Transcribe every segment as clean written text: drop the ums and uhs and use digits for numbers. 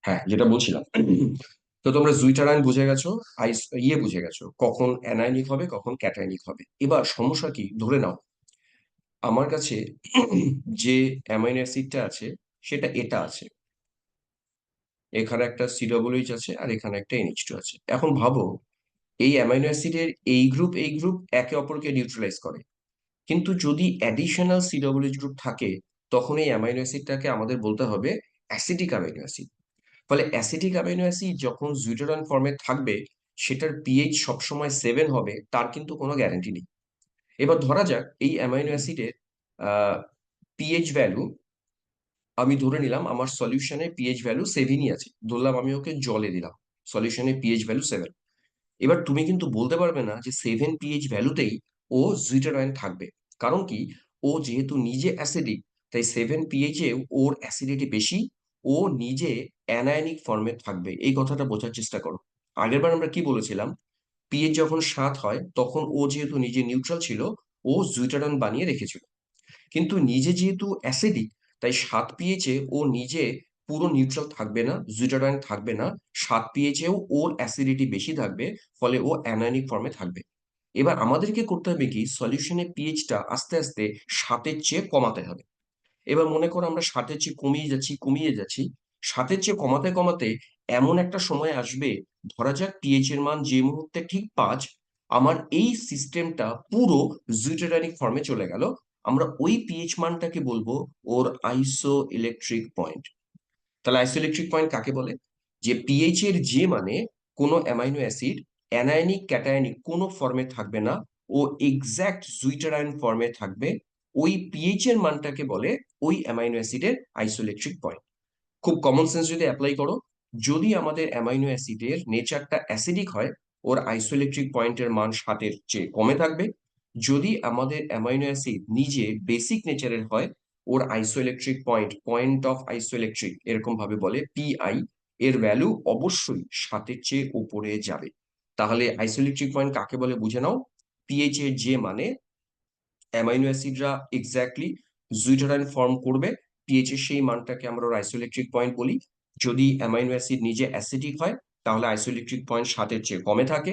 হ্যাঁ, যেটা বলছিলাম। তো তোমরা জুইটারায়ন বুঝে গেছো, আইস বুঝে গেছো কখন অ্যানায়নিক হবে কখন ক্যাটায়নিক হবে। এবার সমস্যা কি, ধরে নাও আমার কাছে যে অ্যামাইনো অ্যাসিডটা আছে সেটা এটা আছে, এখানে একটা COOH আছে আর এখানে একটা NH2 আছে। এখন ভাবো, এই অ্যামাইনো অ্যাসিডের এই গ্রুপ একে অপরকে নিউট্রালাইজ করে, কিন্তু যদি অ্যাডিশনাল COOH গ্রুপ থাকে তখন এই অ্যামাইনো অ্যাসিডটাকে আমাদের বলতে হবে অ্যাসিটিক অ্যামাইনো অ্যাসিড। ফলে অ্যাসিটিক অ্যামাইনো অ্যাসিড যখন জুইটারান ফর্মে থাকবে সেটার পিএইচ সবসময় 7 হবে তার কিন্তু কোনো গ্যারান্টি নেই। এবার ধরা যাক এই অ্যামাইনো অ্যাসিডের পিএইচ ভ্যালু, আমি ধরে নিলাম আমার সলিউশনে পিএইচ ভ্যালু 7ই আছে, ধরলাম আমি ওকে জলে দিলাম, সলিউশনে পিএইচ ভ্যালু 7। এবার তুমি কিন্তু বলতে পারবে না যে 7 পিএইচ ভ্যালুতেই ও জুইটারায়ন থাকবে। কারণ কি, ও যেহেতু নিজে অ্যাসিডিক, তাই 7 পিএইচ এ ওর অ্যাসিডিটি বেশি, ও নিজে অ্যানায়নিক ফর্মে থাকবে। এই কথাটা বোঝার চেষ্টা করো। আগেরবার আমরা কি বলেছিলাম, পিএইচ যখন 7 হয় তখন ও যেহেতু নিজে নিউট্রাল ছিল, ও জুইটারায়ন বানিয়ে রেখেছিল। কিন্তু নিজে যেহেতু অ্যাসিডিক, তাই 7 পিএইচ এ ও নিজে পুরো নিউট্রাল থাকবে না, জুইটারায়ন থাকবে না। 7 পিএইচ এও ওর অ্যাসিডিটি বেশি থাকবে, ফলে ও অ্যানায়নিক ফর্মে থাকবে। এবার আমাদেরকে করতে হবে কি, সলিউশনে পিএইচটা আস্তে আস্তে 7-এর চেয়ে কমাতে হবে। এবার মনে করো আমরা 7-এর চেয়ে কমিয়ে যাচ্ছি 7-এর চেয়ে কমাতে কমাতে এমন একটা সময় আসবে, ধরা যাক পিএইচ এর মান যে মুহূর্তে ঠিক 5, আমার এই সিস্টেমটা পুরো জুইটারানিক ফর্মে চলে গেল। আমরা ওই পিএইচ মানটাকে বলবো ওর আইসো ইলেকট্রিক পয়েন্ট। তাহলে আইসো ইলেকট্রিক পয়েন্ট কাকে বলে? যে পিএইচ এর যে মানে কোনো অ্যামাইনো অ্যাসিড অ্যানায়নিক ক্যাটায়নিক কোনো ফর্মে থাকবে না, ও এক্স্যাক্ট জুইটারায়ন ফর্মে থাকবে, ওই পিএইচ এর মানটাকে বলে ওই অ্যামাইনো অ্যাসিডের আইসোইলেকট্রিক পয়েন্ট। খুব কমন সেন্স যদি অ্যাপ্লাই করো, যদি আমাদের অ্যামাইনো অ্যাসিডের নেচারটা অ্যাসিডিক হয়, ওর আইসোইলেকট্রিক পয়েন্টের মান 7-এর চেয়ে কমে থাকবে। যদি আমাদের অ্যামাইনো অ্যাসিড নিজে বেসিক নেচারের হয়, ওর isoelectric point, point of isoelectric এরকম ভাবে বলে PI, এর ভ্যালু অবশ্যই 7-এর চেয়ে উপরে যাবে। তাহলে আইসোইলেকট্রিক পয়েন্ট কাকে বলে বুঝে নাও, পিএইচ এর যে মানে অ্যামাইনো অ্যাসিডরা এক্স্যাক্টলি জুইটারাইন ফর্ম করবে, পিএইচ এর সেই মানটাকে আমরা ওর আইসোইলেকট্রিক পয়েন্ট বলি। যদি অ্যামাইনো অ্যাসিড নিজে অ্যাসিডিক হয় তাহলে আইসোইলেকট্রিক পয়েন্ট 7-এর চেয়ে কমে থাকে,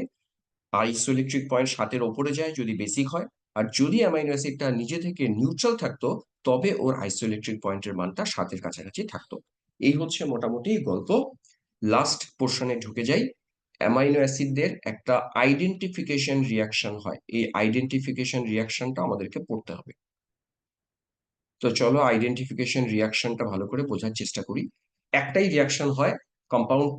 আইসোইলেকট্রিক পয়েন্ট 7-এর ওপরে যায় যদি বেসিক হয়। আর যদি অ্যামাইনো অ্যাসিডটা নিজে থেকে নিউট্রাল থাকতো, তবে ওর আইসোইলেকট্রিক পয়েন্টের মানটা 7-এর কাছাকাছি থাকতো। এই হচ্ছে মোটামুটি গল্প। লাস্ট পোর্শনে ঢুকে যাই। অ্যামাইনো অ্যাসিডদের একটা আইডেন্টিফিকেশন রিয়াকশন হয়, এই আইডেন্টিফিকেশন রিয়াকশনটা আমাদেরকে পড়তে হবে। তো চলো আইডেন্টিফিকেশন রিয়াকশনটা ভালো করে বোঝার চেষ্টা করি। একটাই রিয়াকশন হয়, কম্পাউন্ড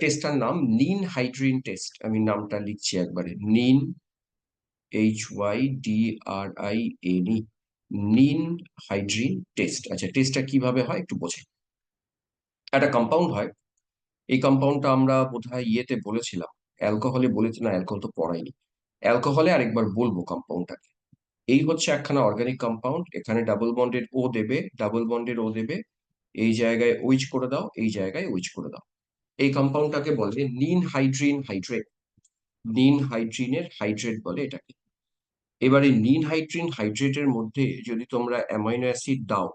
টেস্টটার নাম নিন হাইড্রিন টেস্ট। আমি নামটা লিখছি একবারে, নিন, HYDRINE, নিন হাইড্রিন টেস্ট। আচ্ছা, টেস্টটা কিভাবে হয় একটু বোঝে। একটা কম্পাউন্ড হয়, এই কম্পাউন্ডটা আমরা বোধহয় বলেছিলাম, অ্যালকোহলে বলেছি, না অ্যালকোহল তো পড়াইনি, অ্যালকোহলে আরেকবার বলবো কম্পাউন্ডটাকে। এই হচ্ছে একখানা অর্গানিক কম্পাউন্ড, এখানে ডাবল বন্ডেড ও দেবে, ডাবল বন্ডেড ও দেবে, এই জায়গায় উইচ করে দাও, এই জায়গায় উইচ করে দাও। এই কম্পাউন্ডটাকে বলে নিন হাইড্রিন হাইড্রেট, নিন হাইড্রিনের হাইড্রেট বলে এটাকে। এবারে নিন হাইড্রিন হাইড্রেটের মধ্যে যদি তোমরা অ্যামাইনো অ্যাসিড দাও,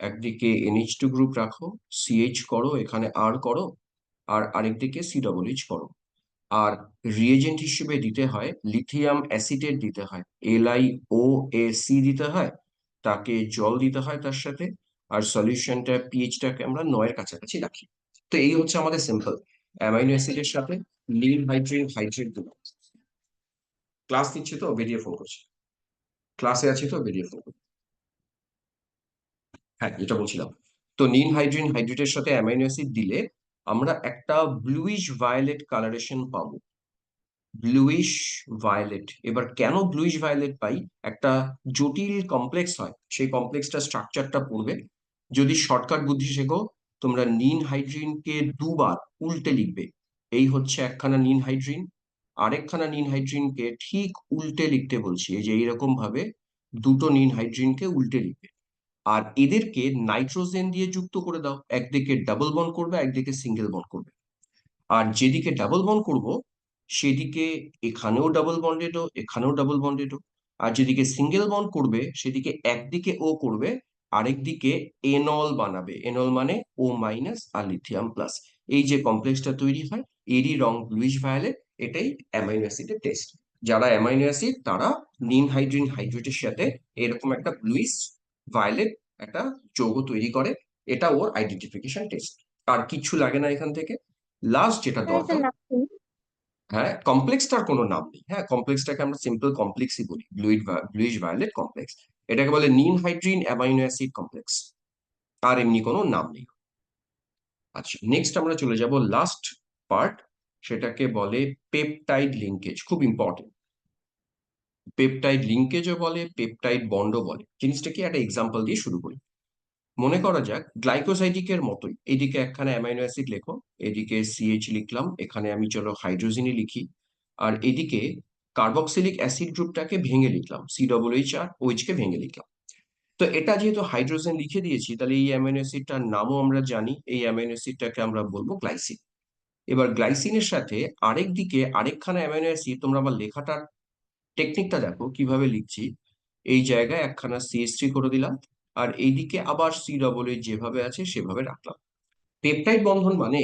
একদিকে NH2 গ্রুপ রাখো, CH করো, এখানে R করো, আর আরেকদিকে COOH করো। আর রিএজেন্ট হিসেবে দিতে হয় লিথিয়াম অ্যাসিটেট দিতে হয়, LiOAC দিতে হয়, তাকে জল দিতে হয় তার সাথে। আর সলিউশনটা পিএইচটাকে আমরা 9-এর কাছাকাছি রাখি। তো এই হচ্ছে আমাদের সিম্পল অ্যামাইনো অ্যাসিডের সাথে নিন হাইড্রিন হাইড্রেট দিলাম। ক্লাস নিচ্ছে তো বেরিয়ে ফোন করছে, ক্লাসে আছে তো বেরিয়ে ফোন করছে। হ্যাঁ, যেটা বলছিলাম, তো নিন হাইড্রিন হাইড্রেটের সাথে অ্যামাইনো অ্যাসিড দিলে আমরা একটা ব্লুইশ ভায়োলেট কালারেশন পাবো, ব্লুইশ ভায়োলেট। এবার কেন ব্লুইশ ভায়োলেট পাই, একটা জটিল কমপ্লেক্স হয়, সেই কমপ্লেক্সটা স্ট্রাকচারটা পড়বে। যদি শর্টকাট বুদ্ধি শেখো, তোমরা নিন হাইড্রিনকে দুবার উল্টে লিখবে, এই হচ্ছে একখানা নিন হাইড্রিন, আরেকখানা নিন হাইড্রিনকে ঠিক উল্টে লিখতে বলছি, এই যে এইরকম ভাবে দুটো নিন হাইড্রিনকে উল্টে লিখবে। আর এদেরকে নাইট্রোজেন দিয়ে যুক্ত করে দাও, একদিকে ডাবল বন্ড করবে একদিকে সিঙ্গেল বন্ড করবে। আর যেদিকে ডাবল বন্ড করব সেদিকে এখানেও ডাবল বন্ডেড ও এখানেও ডাবল বন্ডেড ও। আর যেদিকে সিঙ্গেল বন্ড করবে সেদিকে একদিকে ও করবে আরেকদিকে এনল বানাবে। এনল মানে ও মাইনাস আর লিথিয়াম প্লাস। এই যে কমপ্লেক্সটা তৈরি হয়, এরই রং ব্লুইশ ভায়োলেট। এটাই অ্যামাইনো অ্যাসিডের টেস্ট। যারা অ্যামাইনো অ্যাসিড তারা নিম হাইড্রিন হাইড্রেটের সাথে এরকম একটা ব্লুইশ ভায়োলেট একটা যৌগ তৈরি করে। এটা ওর আইডেন্টিফিকেশন টেস্ট। আর কিছু লাগে না এখান থেকে। লাস্ট যেটা স্যার এটার দরকার, নাম কি? হ্যাঁ, কমপ্লেক্সটার কোনো নাম নেই। হ্যাঁ, কমপ্লেক্সটাকে আমরা সিম্পল কমপ্লেক্সই বলি, ব্লুইশ ভায়োলেট কমপ্লেক্স। এটাকে বলে নিম হাইড্রিন অ্যামাইনো অ্যাসিড কমপ্লেক্স। আর এমনি কোনো নাম নেই। আচ্ছা, নেক্সট আমরা চলে যাব লাস্ট পার্ট, সেটাকে বলে পেপটাইড লিঙ্কেজ। খুব ইম্পর্টেন্ট। পেপটাইড লিঙ্কেজও বলে, পেপটাইড বন্ডও বলে। জিনিসটা কি, একটা এক্সাম্পল দিয়ে শুরু করি। মনে করা যাক গ্লাইকোসাইডিকের মতোই এদিকে একখানা অ্যামাইনো অ্যাসিড লেখো, এদিকে সিএইচ লিখলাম, এখানে আমি চলো হাইড্রোজেনই লিখি। আর এদিকে কার্বক্সিলিক অ্যাসিড গ্রুপটাকে ভেঙে লিখলাম, C double H R OH কে ভেঙে লিখলাম। তো এটা যেহেতু হাইড্রোজেন লিখে দিয়েছি, তাহলে এই অ্যামাইনো অ্যাসিডটার নামও আমরা জানি। এই অ্যামাইনো অ্যাসিডটাকে আমরা বলবো গ্লাইসিন। এবার গ্লাইসিনের সাথে আরেক দিকে আরেকখানা অ্যামাইনো অ্যাসিড, তোমরা আবার লেখাটার টেকনিকটা দেখো কিভাবে লিখছি। এই জায়গায় একখানা সিএস3 করে দিলাম, আর এইদিকে আবার সি ডবল এইচ যেভাবে আছে সেভাবে রাখলাম। পেপটাইড বন্ধন মানে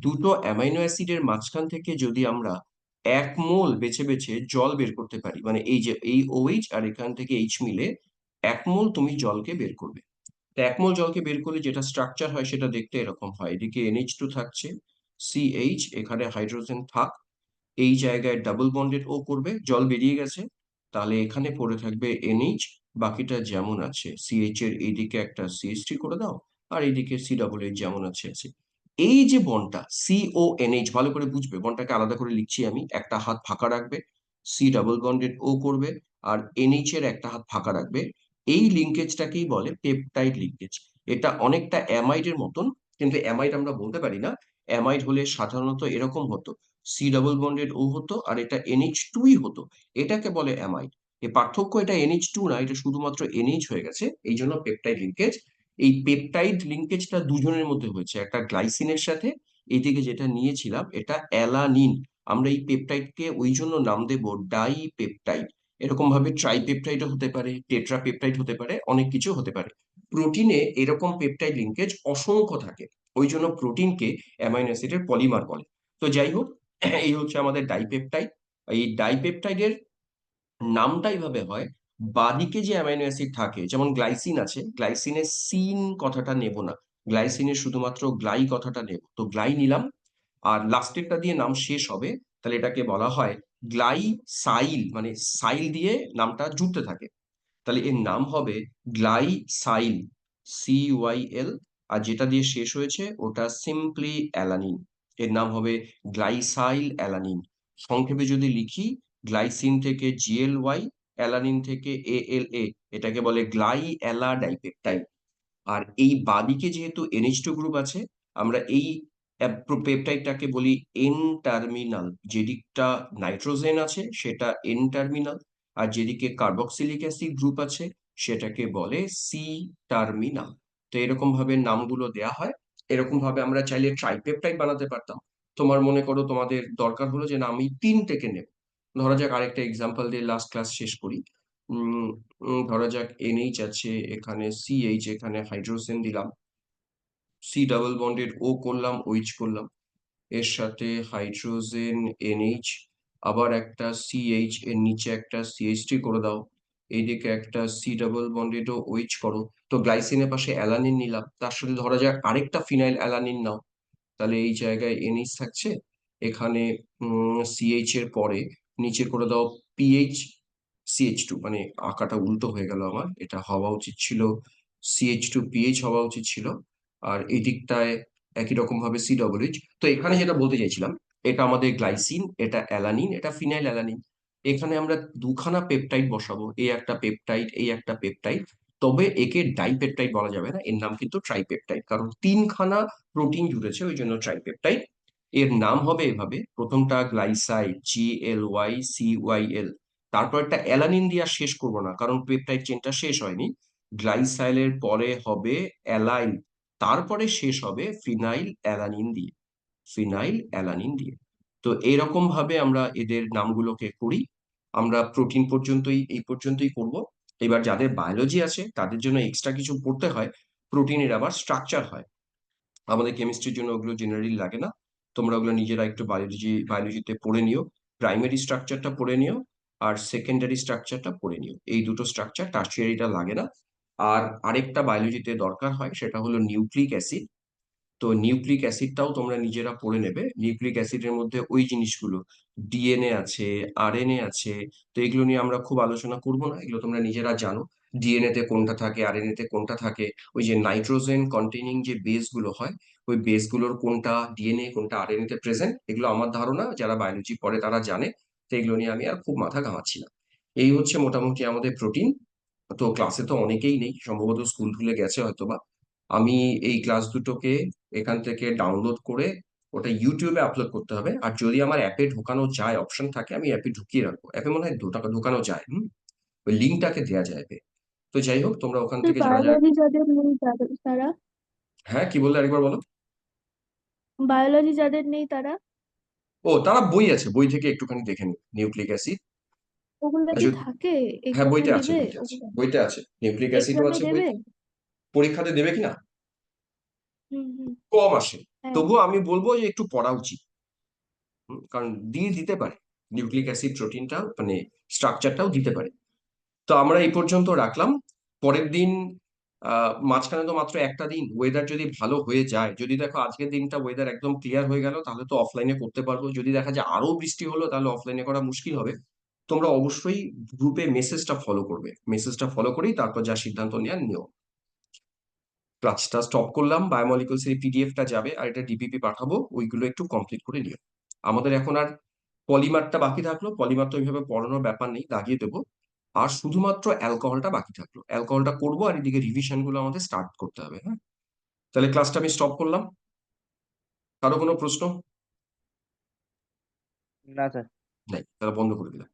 দুটো অ্যামাইনো অ্যাসিডের মাঝখান থেকে যদি আমরা 1 মোল বেছে বেছে জল বের করতে পারি, মানে এই যে এই ওএইচ আর এখান থেকে এইচ মিলে 1 মোল তুমি জলকে বের করবে। তো 1 মোল জলকে বের করলে যেটা স্ট্রাকচার হয় সেটা দেখতে এরকম হয়। এদিকে NH2 থাকছে, সিএইচ, এখানে হাইড্রোজেন থাক, এই জায়গায় ডাবল বন্ডেড ও করবে, জল বেরিয়ে গেছে, তাহলে এখানে পড়ে থাকবে NH। বাকিটা যেমন আছে, সিএইচ এর এইদিকে একটা CH3 করে দাও, আর এইদিকে সি ডাবল এইচ যেমন আছে আছে। এই যে বন্ডটা CONH, ভালো করে বুঝবে, বন্ডটাকে আলাদা করে লিখছি আমি। একটা হাত ফাঁকা রাখবে, সি ডাবল বন্ডেড ও করবে, আর NH এর একটা হাত ফাঁকা রাখবে। এই লিঙ্কেজটাকেই বলে পেপটাইড লিঙ্কেজ। এটা অনেকটা অ্যামাইডের মতন, কিন্তু অ্যামাইড আমরা বলতে পারি না। অ্যামাইড হলে সাধারণত এরকম হতো, সি ডাবল বন্ডেড ও হতো, আর এটা NH2ই হতো। এটাকে বলে অ্যামাইড। এ পার্থক্য, এটা NH2 না, এটা শুধুমাত্র NH হয়ে গেছে, এই জন্য পেপটাইড লিঙ্কেজ। এই পেপটাইড লিঙ্কেজটা দুজনের মধ্যে হয়েছে, একটা গ্লাইসিনের সাথে, এইদিকে যেটা নিয়েছিলাম এটা অ্যালানিন। আমরা এই পেপটাইডকে ওই জন্য নাম দেব ডাই পেপটাইড। এরকম ভাবে ট্রাইপেপটাইডও হতে পারে, টেট্রাপেপটাইড হতে পারে, অনেক কিছু হতে পারে। প্রোটিনে এরকম পেপটাইড লিঙ্কেজ অসংখ্য থাকে, ওই জন্য প্রোটিনকে অ্যামাইনো অ্যাসিডের পলিমার বলে। তো যাই হোক, এই হচ্ছে আমাদের ডাইপেপটাইড। এই ডাইপেপটাইডের নামটা এইভাবে হয়, বাদিকে যে অ্যামাইনো অ্যাসিড থাকে, যেমন গ্লাইসিন আছে, গ্লাইসিনের সিন কথাটা নেব না, গ্লাইসিনের শুধুমাত্র গ্লাই কথাটা নেব। তো গ্লাই নিলাম, আর লাস্টেরটা দিয়ে নাম শেষ হবে, তাহলে এটাকে বলা হয় গ্লাইসাইল, মানে সাইল দিয়ে নামটা জুড়তে থাকে। তাহলে এর নাম হবে গ্লাইসাইল, CYL। আর যেটা দিয়ে শেষ হয়েছে ওটা সিম্পলি অ্যালানিন, এর নাম হবে গ্লাইসাইল অ্যালানিন। সংক্ষেপে যদি লিখি, গ্লাইসিন থেকে GLY, অ্যালানিন থেকে ALA, এটাকে বলে গ্লাই অ্যালা ডাইপেপটাইড। আর এই বাদিকে যেহেতু NH2 গ্রুপ আছে, আমরা এই পেপটাইডটাকে বলি এন টার্মিনাল। যেদিকটা নাইট্রোজেন আছে সেটা এন টার্মিনাল, আর যেদিকে কার্বক্সিলিক অ্যাসিড গ্রুপ আছে সেটাকে বলে সি টার্মিনাল। তো এরকম ভাবে নামগুলো দেয়া হয়। এরকম ভাবে আমরা চাইলে ট্রাইপেপটাইড বানাতে পারতাম। তোমার মনে করো তোমাদের দরকার হলো যে না আমি 3 থেকে নেব। ধরা যাক আরেকটা এক্সাম্পল দিয়ে লাস্ট ক্লাস শেষ করি। উম ধরা যাক NH আছে, এখানে CH, এখানে হাইড্রোজেন দিলাম, সি ডাবল বন্ডেড ও করলাম, ওইচ করলাম, এর সাথে হাইড্রোজেন NH, আবার একটা CH, এর নিচে একটা CH3 করে দাও, এইদিকে একটা সি ডাবল বন্ডেড ও ওইচ করো। তো গ্লাইসিনের পাশে অ্যালানিন নিলাম, তার সাথে ধরা যাক আরেকটা ফিনাইল অ্যালানিন নাও, তাহলে এই জায়গায় NH থাকছে, এখানে CH এর পরে নিচে করে দাও PH CH2, মানে আঁকাটা উল্টো হয়ে গেল আমার, এটা হওয়া উচিত ছিল CH2PH হওয়া উচিত ছিল। আর এই দিকটায় একই রকম ভাবে COOH। তো এখানে যেটা বলতে চাইছিলাম, এটা আমাদের গ্লাইসিন, এটা অ্যালানিন, এটা ফিনাইল অ্যালানিন। এখানে আমরা দুখানা পেপটাইড বসাবো, এই একটা পেপটাইড, এই একটা পেপটাইড। তবে একে ডাইপেপটাইড বলা যাবে না, এর নাম কিন্তু ট্রাইপেপটাইড, কারণ 3খানা প্রোটিন জুড়েছে, ওই জন্য ট্রাইপেপটাইড। এর নাম হবে এভাবে, প্রথমটা গ্লাইসাইড, GLYCYL, তারপর একটা অ্যালানিন দিয়ে আর শেষ করবো না, কারণ পেপটাইড চেনটা শেষ হয়নি। গ্লাইসাইলের পরে হবে অ্যালাইল, তারপরে শেষ হবে ফিনাইল অ্যালানিন দিয়ে, ফিনাইল অ্যালানিন দিয়ে। তো এইরকম ভাবে আমরা এদের নামগুলোকে করি। আমরা প্রোটিন পর্যন্তই, এই পর্যন্তই করব। এবার যাদের বায়োলজি আছে তাদের জন্য এক্সট্রা কিছু পড়তে হয়, প্রোটিনের আবার স্ট্রাকচার হয়। আমাদের কেমিস্ট্রির জন্য ওগুলো জেনারেলি লাগে না, তোমরা ওগুলো নিজেরা একটু বায়োলজিতে পড়ে নিও। প্রাইমারি স্ট্রাকচারটা পড়ে নিও, আর সেকেন্ডারি স্ট্রাকচারটা পড়ে নিও, এই দুটো স্ট্রাকচার, টার্সিয়ারিটা লাগে না। আর আরেকটা বায়োলজিতে দরকার হয়, সেটা হলো নিউক্লিক অ্যাসিড। তো নিউক্লিক অ্যাসিডটাও তোমরা নিজেরা পড়ে নেবে। নিউক্লিক অ্যাসিডের মধ্যে ওই জিনিসগুলো, ডিএনএ আছে, আরএনএ আছে। তো এগুলো নিয়ে আমরা খুব আলোচনা করব না, এগুলো তোমরা নিজেরা জানো। ডিএনএ তে কোনটা থাকে, আরএনএ তে কোনটা থাকে, ওই যে নাইট্রোজেন কন্টেনিং যে বেস গুলো হয়, ওই বেস গুলোর কোনটা ডিএনএ কোনটা আরএনএ তে প্রেজেন্ট, এগুলো আমার ধারণা যারা বায়োলজি পড়ে তারা জানে। তো এগুলো নিয়ে আমি আর খুব মাথা ঘামাচ্ছি না। এই হচ্ছে মোটামুটি আমাদের প্রোটিন। তো ক্লাসে তো অনেকেই নেই, সম্ভবত স্কুল ভুলে গেছে হয়তোবা। আমি এই ক্লাস দুটোকে এখান থেকে ডাউনলোড করে ওটা ইউটিউবে আপলোড করতে হবে, আর যদি আমার অ্যাপে ঢোকানো যায়, অপশন থাকে, আমি অ্যাপে ঢুকিয়ে রাখবো। অ্যাপে মনে হয় ঢোকানো যায়, ওই লিঙ্কটাকে দেওয়া যায় অ্যাপে। তো যাই হোক, তোমরা ওখান থেকে যারা যারা। বায়োলজি যাদের নেই তাদের তারা হ্যাঁ, কি বললে আরেকবার বলো। বায়োলজি যাদের নেই তারা ও, তারা বই আছে, বই থেকে একটুখানি দেখে নিও নিউক্লিক অ্যাসিড। ওগুলো কি থাকে? হ্যাঁ, এক্সামে বইতে আছে, দিবে বইতে আছে, ওগুলো? বইতে আছে, নিউক্লিক অ্যাসিডও এক্সামে আছে দেবে? বইতে। পরীক্ষাতে দেবে কিনা হুম হুম। কম আসে, হ্যাঁ। তবুও আমি বলবো যে একটু পড়া উচিত। কারণ দিয়ে দিতে পারে, নিউক্লিক অ্যাসিড প্রোটিনটা মানে স্ট্রাকচারটাও দিতে পারে। তো আমরা এই পর্যন্ত রাখলাম। পরের দিন, মাঝখানে তো মাত্র একটা দিন, ওয়েদার যদি ভালো হয়ে যায়, যদি দেখো আজকের দিনটা ওয়েদার একদম ক্লিয়ার হয়ে গেল, তাহলে তো অফলাইনে করতে পারবো। যদি দেখা যায় আরো বৃষ্টি হলো, তাহলে অফলাইনে করা মুশকিল হবে। তোমরা অবশ্যই গ্রুপে মেসেজটা ফলো করবে, মেসেজটা ফলো করেই তারপর যা সিদ্ধান্ত নেওয়ার নিও। ক্লাসটা স্টপ করলাম, বায়োমলিকুলস এর পিডিএফটা যাবে, আর এটা ডিপিপি পাঠাবো, ওইগুলো একটু কমপ্লিট করে নিও। আমাদের এখন আর পলিমারটা বাকি থাকলো, পলিমার তো ওইভাবে পড়ানোর ব্যাপার নেই, দাগিয়ে দেবো। আর শুধুমাত্র অ্যালকোহলটা বাকি থাকলো, অ্যালকোহলটা করবো, আর এদিকে রিভিশন গুলো আমাদের স্টার্ট করতে হবে। হ্যাঁ, তাহলে ক্লাসটা আমি স্টপ করলাম। কারো কোনো প্রশ্ন? না স্যার। নাই, তাহলে বন্ধ করে দিলাম।